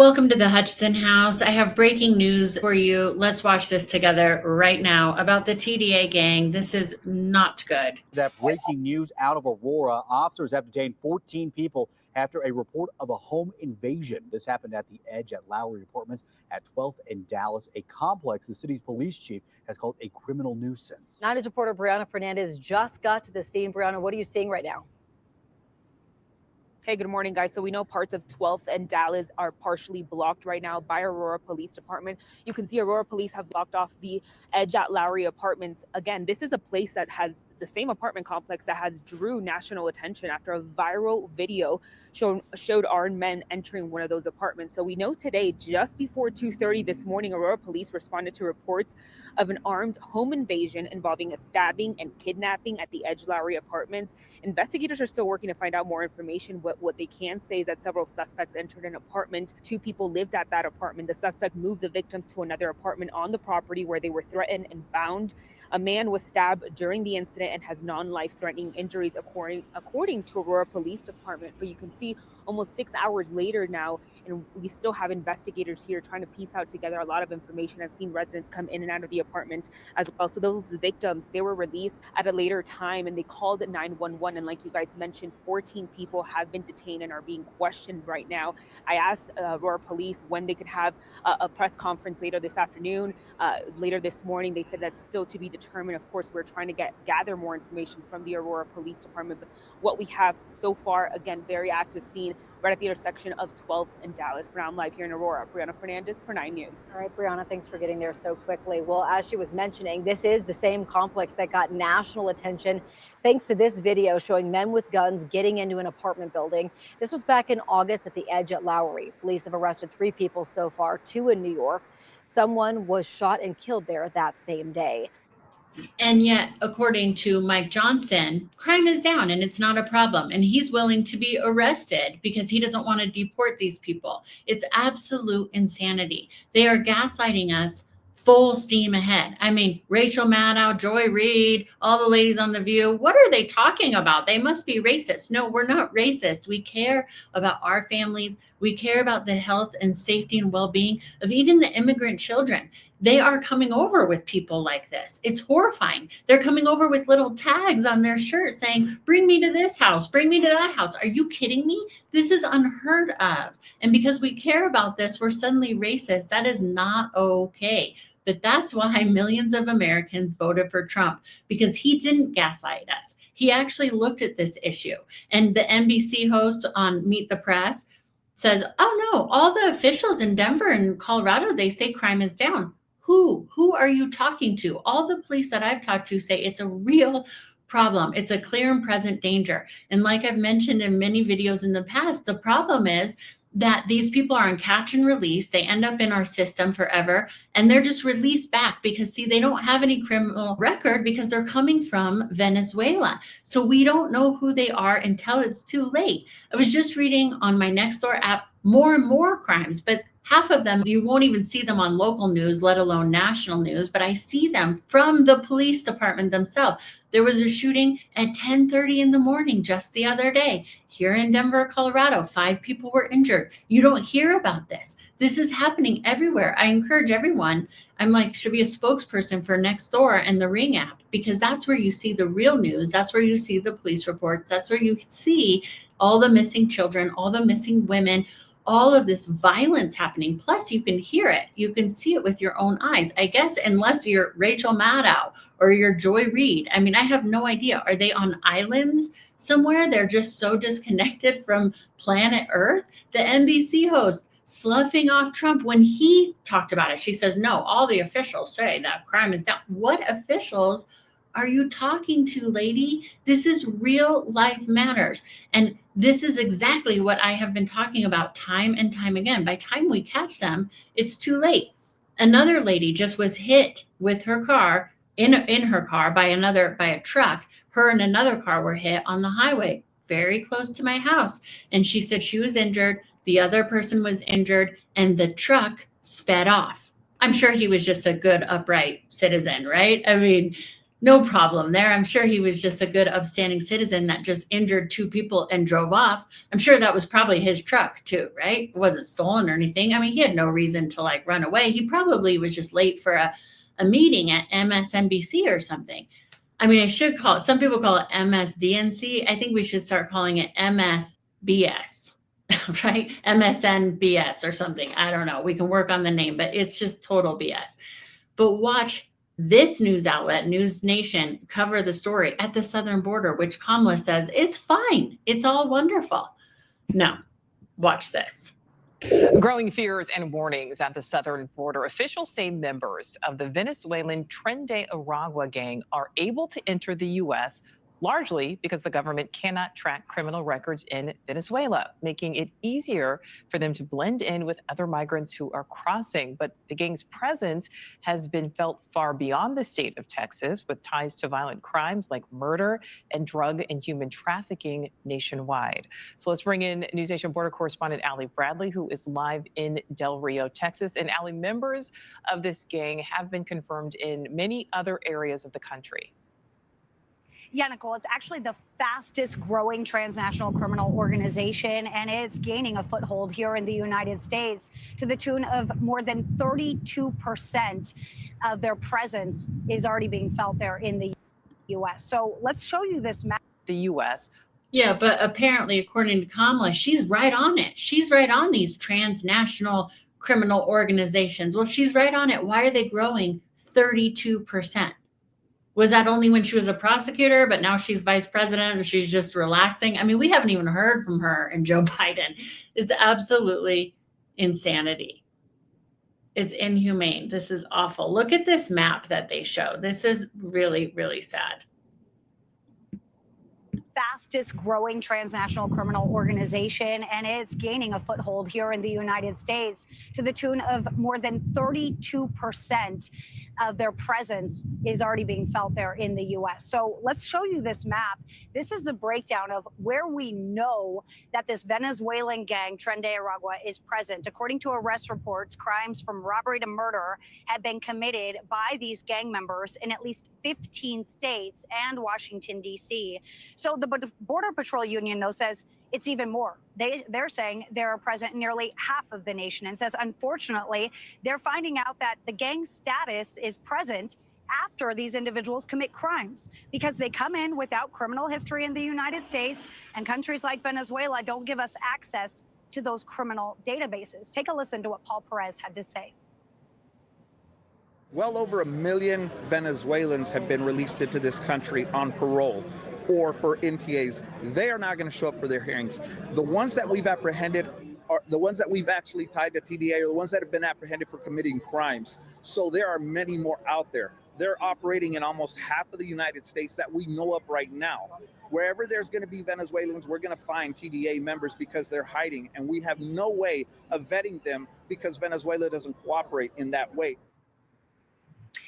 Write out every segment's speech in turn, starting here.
Welcome to the Hutchinson House. I have breaking news for you. Let's watch this together right now about the TDA gang. This is not good. That breaking news out of Aurora. Officers have detained 14 people after a report of a home invasion. This happened at the Edge at Lowry Apartments at 12th and Dallas, a complex the city's police chief has called a criminal nuisance. 9 News reporter Brianna Fernandez just got to the scene. Brianna, what are you seeing right now? Hey, good morning, guys. So we know parts of 12th and Dallas are partially blocked right now by Aurora Police Department. You can see Aurora Police have blocked off the Edge at Lowry Apartments. Again, this is a place that has the same apartment complex that has drew national attention after a viral video showed armed men entering one of those apartments. So we know today, just before 2:30 this morning, Aurora Police responded to reports of an armed home invasion involving a stabbing and kidnapping at the Edge Lowry Apartments. Investigators are still working to find out more information. What they can say is that several suspects entered an apartment. 2 people lived at that apartment. The suspect moved the victims to another apartment on the property where they were threatened and bound. A man was stabbed during the incident and has non-life-threatening injuries, according to Aurora Police Department. But you can see almost 6 hours later now, and we still have investigators here trying to piece out together a lot of information. I've seen residents come in and out of the apartment as well. So those victims, they were released at a later time and they called 911. And like you guys mentioned, 14 people have been detained and are being questioned right now. I asked Aurora Police when they could have a press conference later this afternoon, later this morning. They said that's still to be determined. Of course, we're trying to gather more information from the Aurora Police Department. But what we have so far, again, very active scene right at the intersection of 12th and Dallas. For now, I'm live here in Aurora. Brianna Fernandez for 9 News. All right, Brianna, thanks for getting there so quickly. Well, as she was mentioning, this is the same complex that got national attention thanks to this video showing men with guns getting into an apartment building. This was back in August at the Edge at Lowry. Police have arrested 3 people so far, 2 in New York. Someone was shot and killed there that same day. And yet, according to Mike Johnson, crime is down and it's not a problem. And he's willing to be arrested because he doesn't want to deport these people. It's absolute insanity. They are gaslighting us full steam ahead. I mean, Rachel Maddow, Joy Reid, all the ladies on The View, what are they talking about? They must be racist. No, we're not racist. We care about our families. We care about the health and safety and well-being of even the immigrant children. They are coming over with people like this. It's horrifying. They're coming over with little tags on their shirt saying, bring me to this house, bring me to that house. Are you kidding me? This is unheard of. And because we care about this, we're suddenly racist. That is not okay. But that's why millions of Americans voted for Trump, because he didn't gaslight us. He actually looked at this issue. And the NBC host on Meet the Press says, oh no, all the officials in Denver and Colorado, they say crime is down. Who are you talking to? All the police that I've talked to say it's a real problem. It's a clear and present danger. And like I've mentioned in many videos in the past, the problem is that these people are on catch and release. They end up in our system forever, and they're just released back because, see, they don't have any criminal record because they're coming from Venezuela. So we don't know who they are until it's too late. I was just reading on my Nextdoor app more and more crimes, but half of them, you won't even see them on local news, let alone national news, but I see them from the police department themselves. There was a shooting at 10:30 in the morning just the other day here in Denver, Colorado. 5 people were injured. You don't hear about this. This is happening everywhere. I encourage everyone, I'm like, should be a spokesperson for Nextdoor and the Ring app, because that's where you see the real news. That's where you see the police reports. That's where you see all the missing children, all the missing women, all of this violence happening. Plus, you can hear it. You can see it with your own eyes. I guess unless you're Rachel Maddow or you're Joy Reid. I mean, I have no idea. Are they on islands somewhere? They're just so disconnected from planet Earth. The NBC host sloughing off Trump when he talked about it. She says, no, all the officials say that crime is down. What officials are you talking to, lady? This is real life matters. And this is exactly what I have been talking about time and time again. By the time we catch them, it's too late. Another lady just was hit with her car, in her car by a truck. Her and another car were hit on the highway, very close to my house. And she said she was injured. The other person was injured, and the truck sped off. I'm sure he was just a good, upright citizen, right? I mean, No problem there. I'm sure he was just a good, upstanding citizen that just injured 2 people and drove off. I'm sure that was probably his truck too, right? It wasn't stolen or anything. I mean, he had no reason to like run away. He probably was just late for a meeting at MSNBC or something. I mean, I should call it, some people call it MSDNC. I think we should start calling it MSBS, right? MSNBS or something. I don't know. We can work on the name, but it's just total BS. But watch this news outlet, News Nation, cover the story at the southern border, which Kamala says it's fine. It's all wonderful. No, watch this. Growing fears and warnings at the southern border. Officials say members of the Venezuelan Tren De Aragua gang are able to enter the U.S. largely because the government cannot track criminal records in Venezuela, making it easier for them to blend in with other migrants who are crossing. But the gang's presence has been felt far beyond the state of Texas, with ties to violent crimes like murder and drug and human trafficking nationwide. So let's bring in News Nation border correspondent Allie Bradley, who is live in Del Rio, Texas. And Allie, members of this gang have been confirmed in many other areas of the country. Yeah, Nicole, it's actually the fastest growing transnational criminal organization, and it's gaining a foothold here in the United States to the tune of more than 32% of their presence is already being felt there in the U.S. So let's show you this map. The U.S. Yeah, but apparently, according to Kamala, she's right on it. She's right on these transnational criminal organizations. Well, she's right on it. Why are they growing 32%? Was that only when she was a prosecutor, but now she's vice president and she's just relaxing? I mean, we haven't even heard from her and Joe Biden. It's absolutely insanity. It's inhumane. This is awful. Look at this map that they show. This is really, really sad. Fastest growing transnational criminal organization, and it's gaining a foothold here in the United States to the tune of more than 32% of their presence is already being felt there in the U.S. So let's show you this map. This is the breakdown of where we know that this Venezuelan gang, Tren De Aragua, is present. According to arrest reports, crimes from robbery to murder have been committed by these gang members in at least 15 states and Washington, D.C. So the Border Patrol Union, though, says it's even more. They're saying they're present in nearly half of the nation, and says, unfortunately, they're finding out that the gang status is present after these individuals commit crimes, because they come in without criminal history in the United States, and countries like Venezuela don't give us access to those criminal databases. Take a listen to what Paul Perez had to say. Well over 1 million Venezuelans have been released into this country on parole or for NTAs. They are not going to show up for their hearings. The ones that we've apprehended are the ones that we've actually tied to TDA, or the ones that have been apprehended for committing crimes. So there are many more out there. They're operating in almost half of the United States that we know of right now. Wherever there's going to be Venezuelans, we're going to find TDA members because they're hiding, and we have no way of vetting them because Venezuela doesn't cooperate in that way.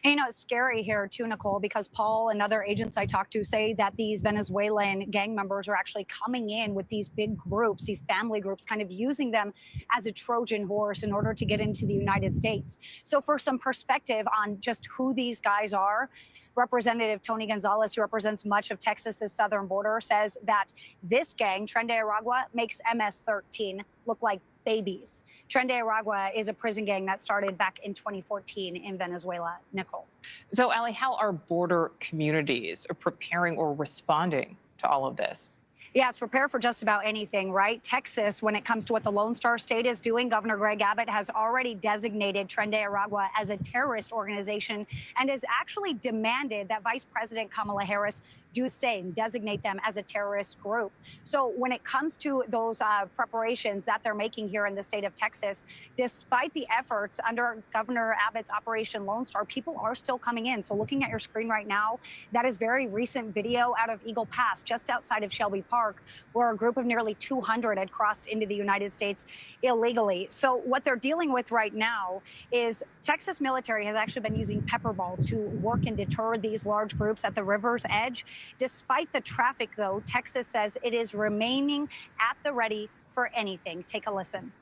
And, you know, it's scary here too, Nicole, because Paul and other agents I talked to say that these Venezuelan gang members are actually coming in with these big groups, these family groups, kind of using them as a Trojan horse in order to get into the United States. So for some perspective on just who these guys are, Representative Tony Gonzalez, who represents much of Texas's southern border, says that this gang, Tren De Aragua, makes MS-13 look like babies. Tren De Aragua is a prison gang that started back in 2014 in Venezuela. Nicole. So, Allie, how are border communities preparing or responding to all of this? Yeah, it's prepared for just about anything, right? Texas, when it comes to what the Lone Star State is doing, Governor Greg Abbott has already designated Tren De Aragua as a terrorist organization and has actually demanded that Vice President Kamala Harris do the same, designate them as a terrorist group. So when it comes to those preparations that they're making here in the state of Texas, despite the efforts under Governor Abbott's Operation Lone Star, people are still coming in. So looking at your screen right now, that is very recent video out of Eagle Pass, just outside of Shelby Park, where a group of nearly 200 had crossed into the United States illegally. So what they're dealing with right now is Texas military has actually been using pepper ball to work and deter these large groups at the river's edge. Despite the traffic, though, Texas says it is remaining at the ready for anything. Take a listen.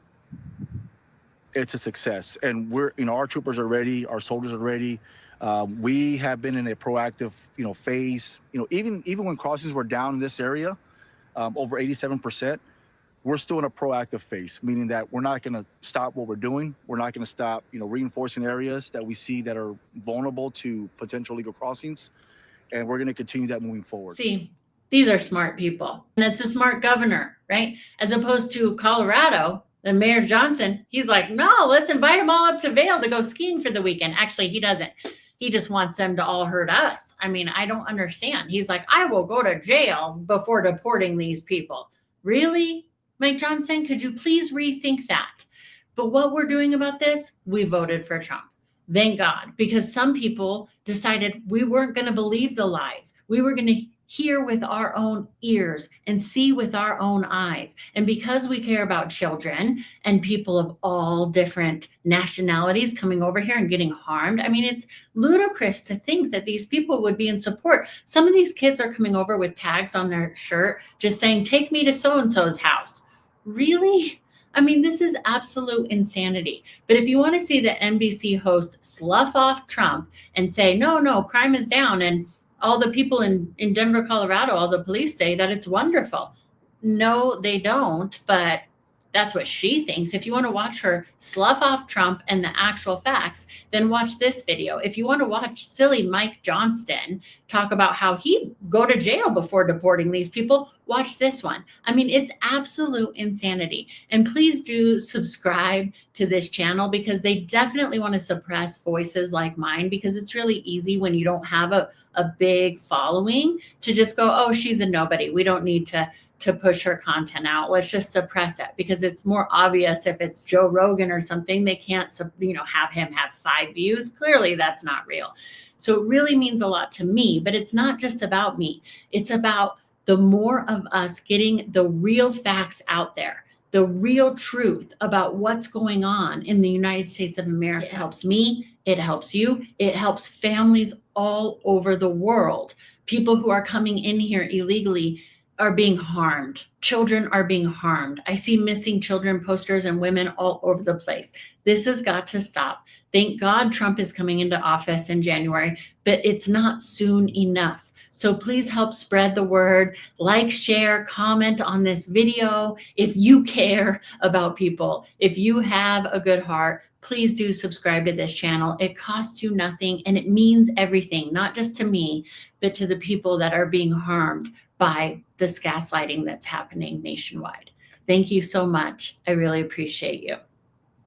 it's a success. And we're, our troopers are ready, our soldiers are ready. We have been in a proactive, phase. Even when crossings were down in this area, over 87%, we're still in a proactive phase, meaning that we're not going to stop what we're doing. We're not going to stop, reinforcing areas that we see that are vulnerable to potential illegal crossings. And we're going to continue that moving forward. See, these are smart people. And it's a smart governor, right? As opposed to Colorado, the Mayor Johnson, he's like, no, let's invite them all up to Vail to go skiing for the weekend. Actually, he doesn't. He just wants them to all hurt us. I mean, I don't understand. He's like, I will go to jail before deporting these people. Really? Mike Johnson, could you please rethink that? But what we're doing about this, we voted for Trump. Thank God, because some people decided we weren't going to believe the lies. We were going to hear with our own ears and see with our own eyes. And because we care about children and people of all different nationalities coming over here and getting harmed, I mean, it's ludicrous to think that these people would be in support. Some of these kids are coming over with tags on their shirt just saying, take me to so-and-so's house. Really? I mean, this is absolute insanity. But if you want to see the NBC host slough off Trump and say, no, crime is down, and all the people in Denver, Colorado, all the police say that it's wonderful. No, they don't, but that's what she thinks. If you want to watch her slough off Trump and the actual facts, then watch this video. If you want to watch silly Mike Johnston talk about how he'd go to jail before deporting these people, watch this one. I mean, it's absolute insanity. And please do subscribe to this channel, because they definitely want to suppress voices like mine, because it's really easy when you don't have a big following to just go, oh, she's a nobody. We don't need to push her content out. Let's just suppress it, because it's more obvious if it's Joe Rogan or something, they can't, have him have 5 views. Clearly that's not real. So it really means a lot to me, but it's not just about me. It's about the more of us getting the real facts out there, the real truth about what's going on in the United States of America. It helps me. It helps you. It helps families all over the world. People who are coming in here illegally are being harmed. Children are being harmed. I see missing children posters and women all over the place. This has got to stop. Thank God Trump is coming into office in January, but it's not soon enough. So please help spread the word, like, share, comment on this video. If you care about people, if you have a good heart, please do subscribe to this channel. It costs you nothing, and it means everything, not just to me, but to the people that are being harmed by this gaslighting that's happening nationwide. Thank you so much. I really appreciate you.